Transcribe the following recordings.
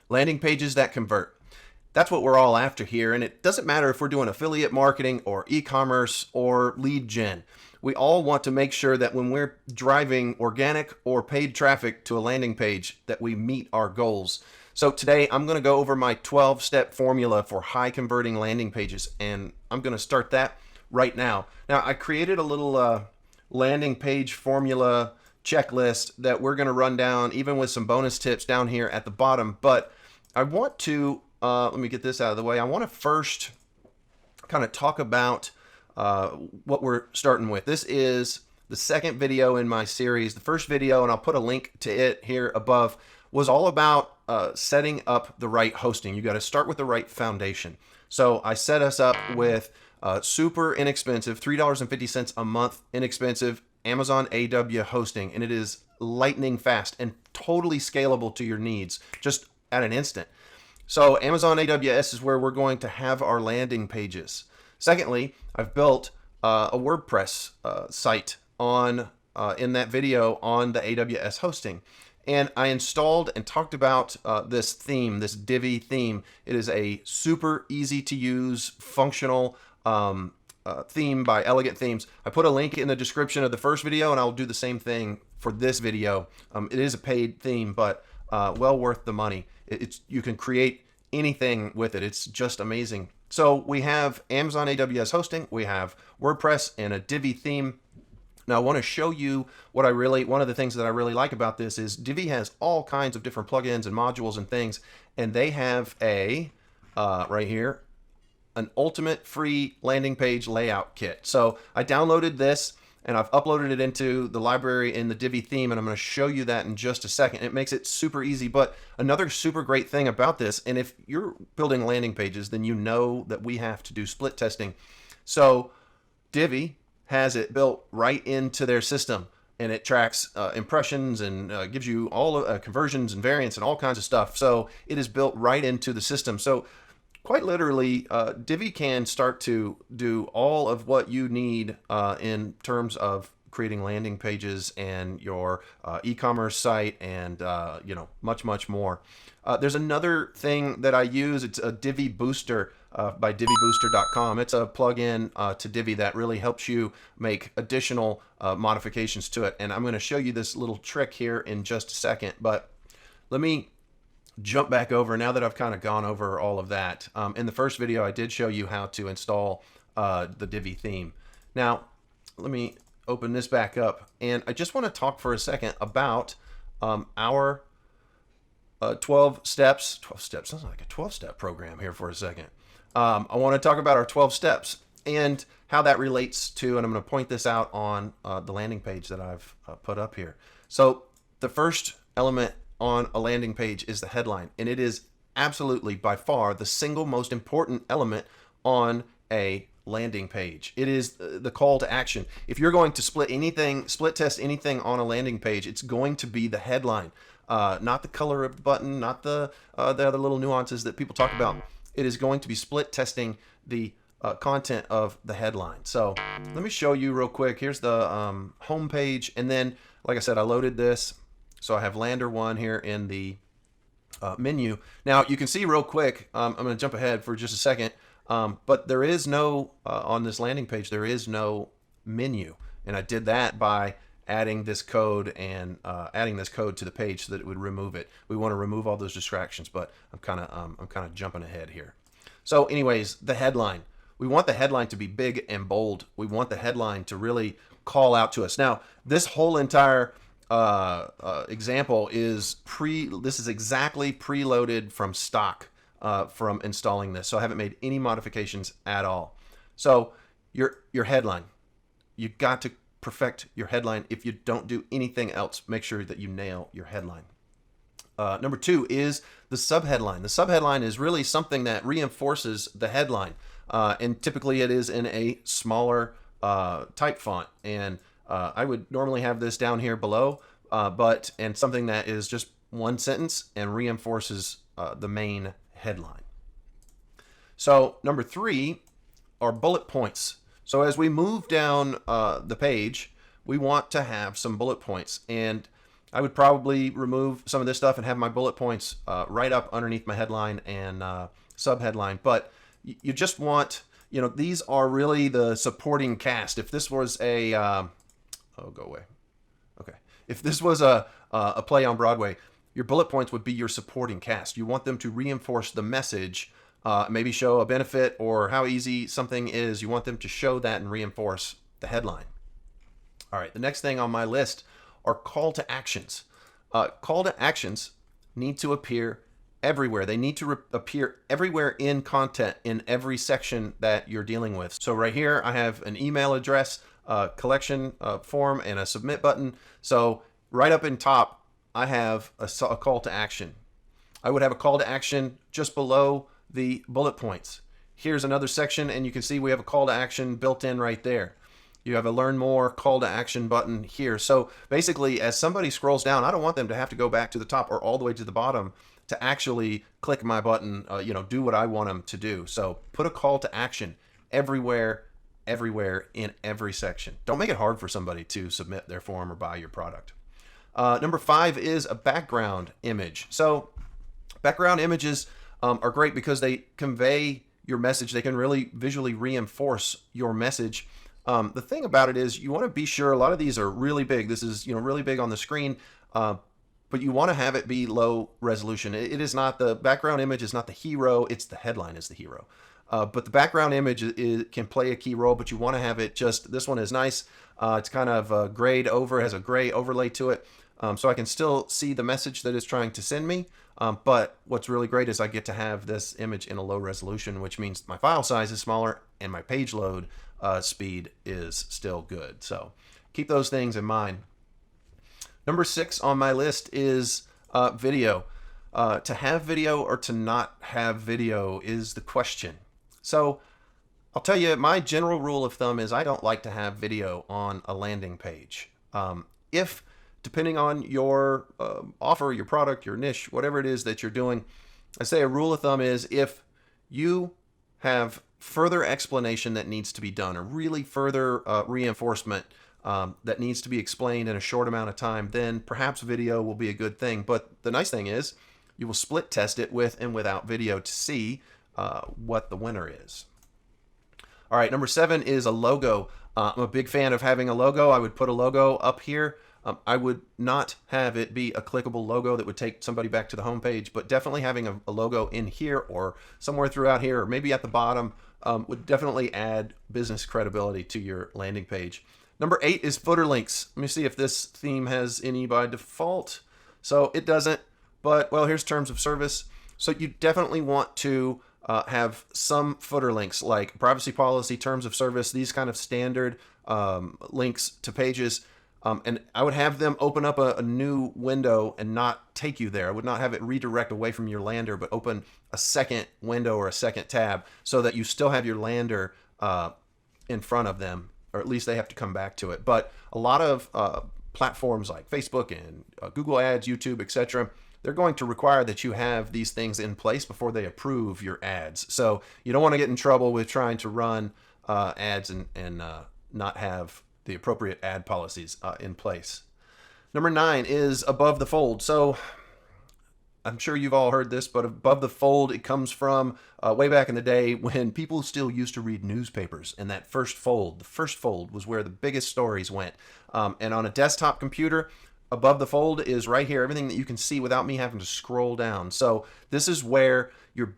landing pages that convert. That's what we're all after here, and it doesn't matter if we're doing affiliate marketing or e-commerce or lead gen. We all want to make sure that when we're driving organic or paid traffic to a landing page that we meet our goals. So today I'm going to go over my 12-step formula for high converting landing pages, and I'm going to start that right now. Now, I created a little landing page formula checklist that we're going to run down, even with some bonus tips down here at the bottom. But I want to, let me get this out of the way. I want to first kind of talk about what we're starting with. This is the second video in my series. The first video, and I'll put a link to it here above, was all about setting up the right hosting. You got to start with the right foundation. So I set us up with super inexpensive, $3.50 a month inexpensive Amazon AW hosting, and it is lightning fast and totally scalable to your needs just at an instant. So Amazon AWS is where we're going to have our landing pages. Secondly, I've built a WordPress site on in that video on the AWS hosting. And I installed and talked about this theme, this Divi theme. It is a super easy to use, functional theme by Elegant Themes. I put a link in the description of the first video, and I'll do the same thing for this video. It is a paid theme, but well worth the money. You can create anything with it. It's just amazing. So we have Amazon AWS hosting, we have WordPress, and a Divi theme. Now I want to show you one of the things that I really like about this is Divi has all kinds of different plugins and modules and things, and they have a, right here, an ultimate free landing page layout kit. So I downloaded this and I've uploaded it into the library in the Divi theme, and I'm going to show you that in just a second. It makes it super easy. But another super great thing about this, and if you're building landing pages, then you know that we have to do split testing. So Divi has it built right into their system, and it tracks impressions and gives you all conversions and variants and all kinds of stuff. So it is built right into the system. So quite literally, Divi can start to do all of what you need in terms of creating landing pages and your e-commerce site and much more. There's another thing that I use. It's a Divi Booster by DiviBooster.com. It's a plugin to Divi that really helps you make additional modifications to it. And I'm going to show you this little trick here in just a second. But let me jump back over now that I've kind of gone over all of that. In the first video, I did show you how to install the Divi theme. Now, let me open this back up, and I just want to talk for a second about our 12 steps. 12 steps sounds like a 12-step program here for a second. I want to talk about our 12 steps and how that relates to, and I'm going to point this out on the landing page that I've put up here. So the first element on a landing page is the headline, and it is absolutely by far the single most important element on a landing page. It is the call to action. If you're going to split test anything on a landing page, it's going to be the headline, not the color of the button, not the other little nuances that people talk about. It is going to be split testing the content of the headline. So let me show you real quick. Here's the home page, and then, like I said, I loaded this. So I have Lander 1 here in the menu. Now you can see real quick, I'm going to jump ahead for just a second, but there is no, on this landing page, there is no menu. And I did that by adding this code and adding this code to the page so that it would remove it. We want to remove all those distractions, but I'm kind of jumping ahead here. So anyways, the headline. We want the headline to be big and bold. We want the headline to really call out to us. Now, this whole entire example is this is exactly preloaded from stock from installing this, so I haven't made any modifications at all. So your headline, you've got to perfect your headline. If you don't do anything else, make sure that you nail your headline. Number 2 is the subheadline. The subheadline is really something that reinforces the headline, and typically it is in a smaller type font, and I would normally have this down here below, and something that is just one sentence and reinforces the main headline. So number 3 are bullet points. So as we move down the page, we want to have some bullet points, and I would probably remove some of this stuff and have my bullet points right up underneath my headline and subheadline. But you just want, these are really the supporting cast. If this was oh, go away. Okay. If this was a play on Broadway, your bullet points would be your supporting cast. You want them to reinforce the message, maybe show a benefit or how easy something is. You want them to show that and reinforce the headline. All right, the next thing on my list are call to actions. Call to actions need to appear everywhere. They need to appear everywhere in content in every section that you're dealing with. So right here, I have an email address, collection form, and a submit button. So right up in top, I have a call to action. I would have a call to action just below the bullet points. Here's another section, and you can see we have a call to action built in right there. You have a learn more call to action button here. So basically, as somebody scrolls down, I don't want them to have to go back to the top or all the way to the bottom to actually click my button, do what I want them to do. So put a call to action everywhere in every section. Don't make it hard for somebody to submit their form or buy your product. Number 5 is a background image. So background images are great because they convey your message. They can really visually reinforce your message. The thing about it is you want to be sure, a lot of these are really big. This is really big on the screen, but you want to have it be low resolution. It is not, the background image is not the hero, it's the headline is the hero. But the background image can play a key role, but you want to have it just, this one is nice. It's kind of grayed over, has a gray overlay to it. So I can still see the message that it's trying to send me. But what's really great is I get to have this image in a low resolution, which means my file size is smaller and my page load speed is still good. So keep those things in mind. Number 6 on my list is video. To have video or to not have video is the question. So I'll tell you, my general rule of thumb is I don't like to have video on a landing page. If, depending on your offer, your product, your niche, whatever it is that you're doing, I say a rule of thumb is if you have further explanation that needs to be done, or really further reinforcement that needs to be explained in a short amount of time, then perhaps video will be a good thing. But the nice thing is you will split test it with and without video to see what the winner is. All right, number 7 is a logo. I'm a big fan of having a logo. I would put a logo up here. I would not have it be a clickable logo that would take somebody back to the home page, but definitely having a logo in here or somewhere throughout here, or maybe at the bottom, would definitely add business credibility to your landing page. Number 8 is footer links. Let me see if this theme has any by default. So it doesn't, but well, here's terms of service. So you definitely want to have some footer links like privacy policy, terms of service, these kind of standard links to pages. And I would have them open up a new window and not take you there. I would not have it redirect away from your lander, but open a second window or a second tab so that you still have your lander in front of them, or at least they have to come back to it. But a lot of platforms like Facebook and Google Ads, YouTube, etc., they're going to require that you have these things in place before they approve your ads. So you don't want to get in trouble with trying to run ads and not have the appropriate ad policies in place. Number 9 is above the fold. So I'm sure you've all heard this, but above the fold, it comes from way back in the day when people still used to read newspapers. And that first fold, the first fold was where the biggest stories went. And on a desktop computer, above the fold is right here, everything that you can see without me having to scroll down. So this is where your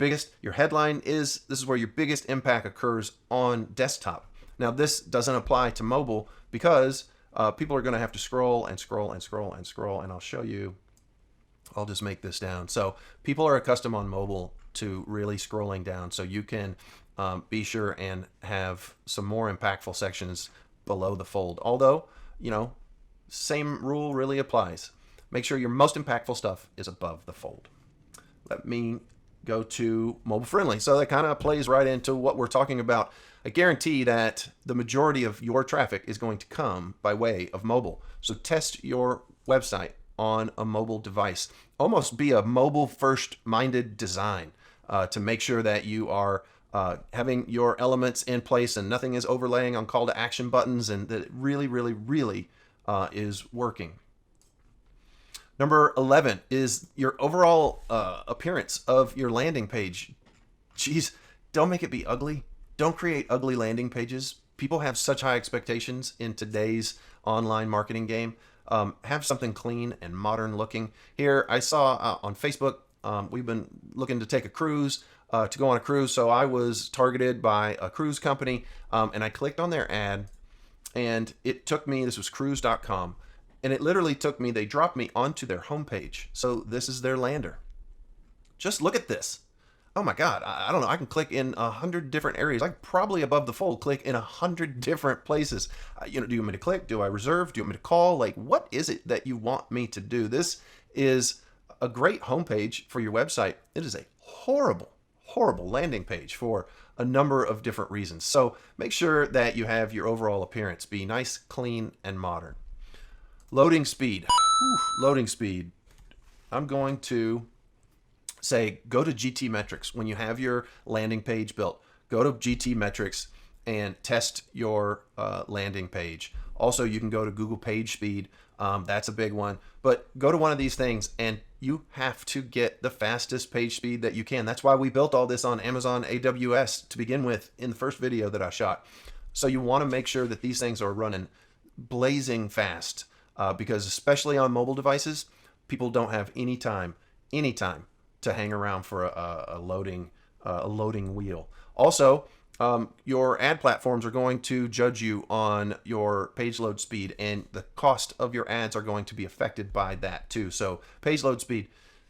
headline is, this is where your biggest impact occurs on desktop. Now, this doesn't apply to mobile because people are going to have to scroll and scroll and scroll and scroll. And I'll show you, I'll just make this down. So people are accustomed on mobile to really scrolling down. So you can be sure and have some more impactful sections below the fold. Although, same rule really applies. Make sure your most impactful stuff is above the fold. Let me go to mobile friendly. So that kind of plays right into what we're talking about. I guarantee that the majority of your traffic is going to come by way of mobile. So test your website on a mobile device. Almost be a mobile first minded design to make sure that you are having your elements in place and nothing is overlaying on call to action buttons, and that it really, really, really is working. Number 11 is your overall appearance of your landing page. Jeez, don't make it be ugly. Don't create ugly landing pages. People have such high expectations in today's online marketing game. Have something clean and modern looking. Here, I saw on Facebook, we've been looking to take a cruise, to go on a cruise. So I was targeted by a cruise company, and I clicked on their ad, and it took me, this was cruise.com, and it literally took me, they dropped me onto their homepage. So this is their lander. Just look at this. Oh my God, I don't know. I can click in 100 different areas. I can probably above the fold click in 100 different places. Do you want me to click? Do I reserve? Do you want me to call? Like, what is it that you want me to do? This is a great homepage for your website. It is a horrible, horrible landing page for a number of different reasons. So make sure that you have your overall appearance be nice, clean, and modern. Loading speed. Loading speed. I'm going to say go to GT Metrics. When you have your landing page built, go to GT Metrics and test your landing page. Also, you can go to Google Page Speed. That's a big one. But go to one of these things and you have to get the fastest page speed that you can. That's why we built all this on Amazon AWS to begin with in the first video that I shot. So you want to make sure that these things are running blazing fast, because especially on mobile devices, people don't have any time to hang around for a loading wheel. Also, your ad platforms are going to judge you on your page load speed, and the cost of your ads are going to be affected by that too. So page load speed,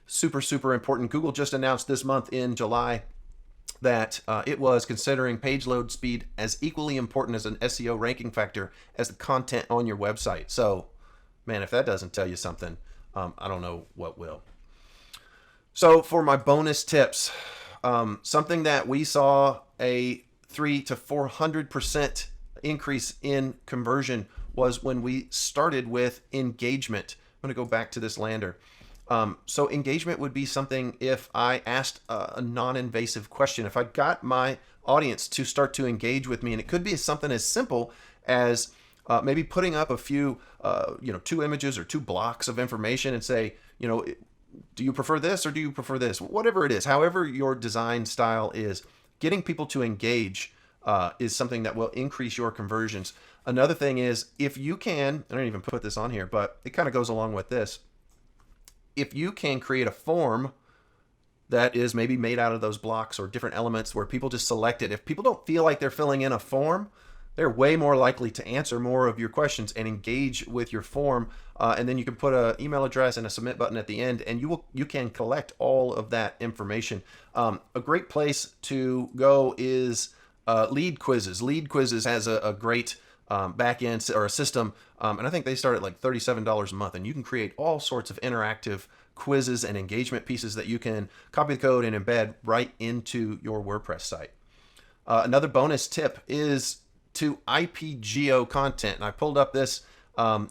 super, super important. Google just announced this month in July that it was considering page load speed as equally important as an SEO ranking factor as the content on your website. So, man, if that doesn't tell you something, I don't know what will. So for my bonus tips, something that we saw a 300 to 400% increase in conversion was when we started with engagement. I'm going to go back to this lander. So engagement would be something if I asked a non-invasive question, if I got my audience to start to engage with me, and it could be something as simple as maybe putting up a few, 2 images or 2 blocks of information and say, do you prefer this or do you prefer this? Whatever it is, however your design style is, getting people to engage is something that will increase your conversions. Another thing is, if you can, I don't even put this on here, but it kind of goes along with this. If you can create a form that is maybe made out of those blocks or different elements where people just select it. If people don't feel like they're filling in a form, they're way more likely to answer more of your questions and engage with your form. And then you can put an email address and a submit button at the end, and you can collect all of that information. A great place to go is lead quizzes. Lead quizzes has a great back end or a system, and I think they start at like $37 a month, and you can create all sorts of interactive quizzes and engagement pieces that you can copy the code and embed right into your WordPress site. Another bonus tip is to IP geo content, and I pulled up this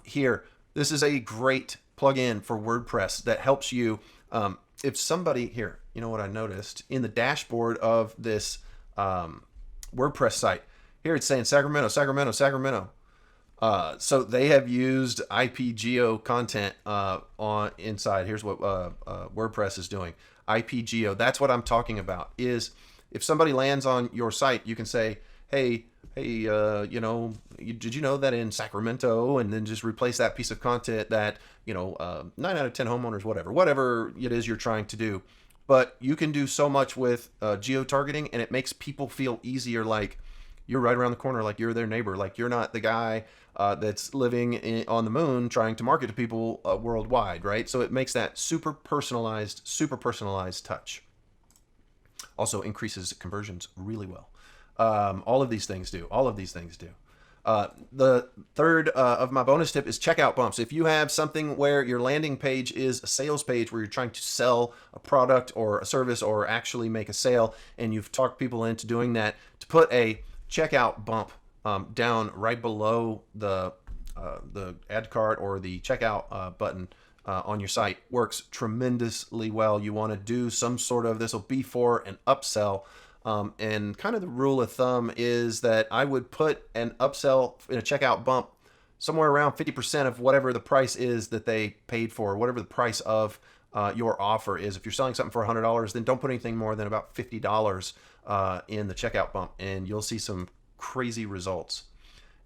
here. This is a great plugin for WordPress that helps you. If somebody here, you know what I noticed in the dashboard of this WordPress site, here it's saying Sacramento, Sacramento, Sacramento. So they have used IP geo content on inside. Here's what WordPress is doing. IP geo. That's what I'm talking about. Is if somebody lands on your site, you can say, hey, did you know that in Sacramento, and then just replace that piece of content that, 9 out of 10 homeowners, whatever it is you're trying to do. But you can do so much with geo-targeting, and it makes people feel easier, like you're right around the corner, like you're their neighbor, like you're not the guy that's living on the moon trying to market to people worldwide, right? So it makes that super personalized touch. Also increases conversions really well. All of these things do. The third of my bonus tip is checkout bumps. If you have something where your landing page is a sales page where you're trying to sell a product or a service or actually make a sale, and you've talked people into doing that, to put a checkout bump down right below the ad cart or the checkout button on your site works tremendously well. You want to do some sort of, this will be for an upsell. And kind of the rule of thumb is that I would put an upsell in a checkout bump somewhere around 50% of whatever the price is that they paid for, whatever the price of your offer is. If you're selling something for $100, then don't put anything more than about $50 in the checkout bump, and you'll see some crazy results.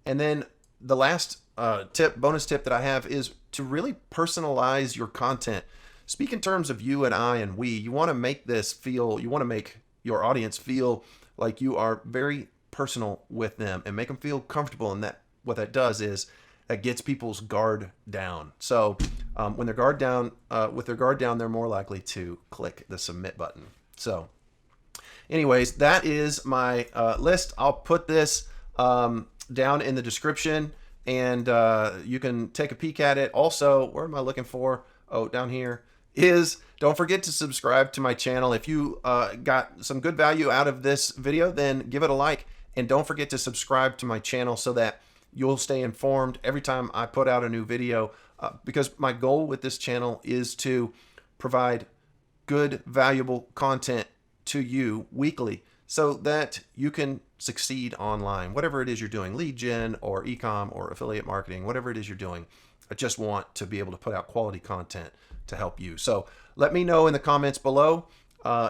And then the last bonus tip that I have is to really personalize your content. Speak in terms of you and I and we. You want to make you want to make your audience feel like you are very personal with them and make them feel comfortable. And that what that does is that gets people's guard down. So when their guard down, with their guard down, they're more likely to click the submit button. So anyways, that is my list. I'll put this down in the description, and you can take a peek at it. Also, where am I looking for? Oh, down here is, don't forget to subscribe to my channel. If you got some good value out of this video, then give it a like, and don't forget to subscribe to my channel so that you'll stay informed every time I put out a new video, because my goal with this channel is to provide good, valuable content to you weekly so that you can succeed online, whatever it is you're doing, lead gen or e-com or affiliate marketing, whatever it is you're doing. I just want to be able to put out quality content to help you. So let me know in the comments below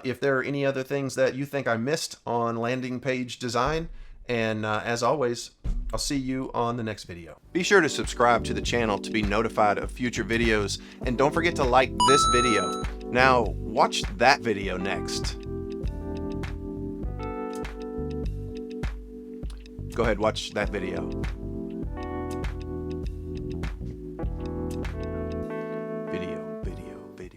if there are any other things that you think I missed on landing page design. And as always, I'll see you on the next video. Be sure to subscribe to the channel to be notified of future videos. And don't forget to like this video. Now watch that video next. Go ahead, watch that video.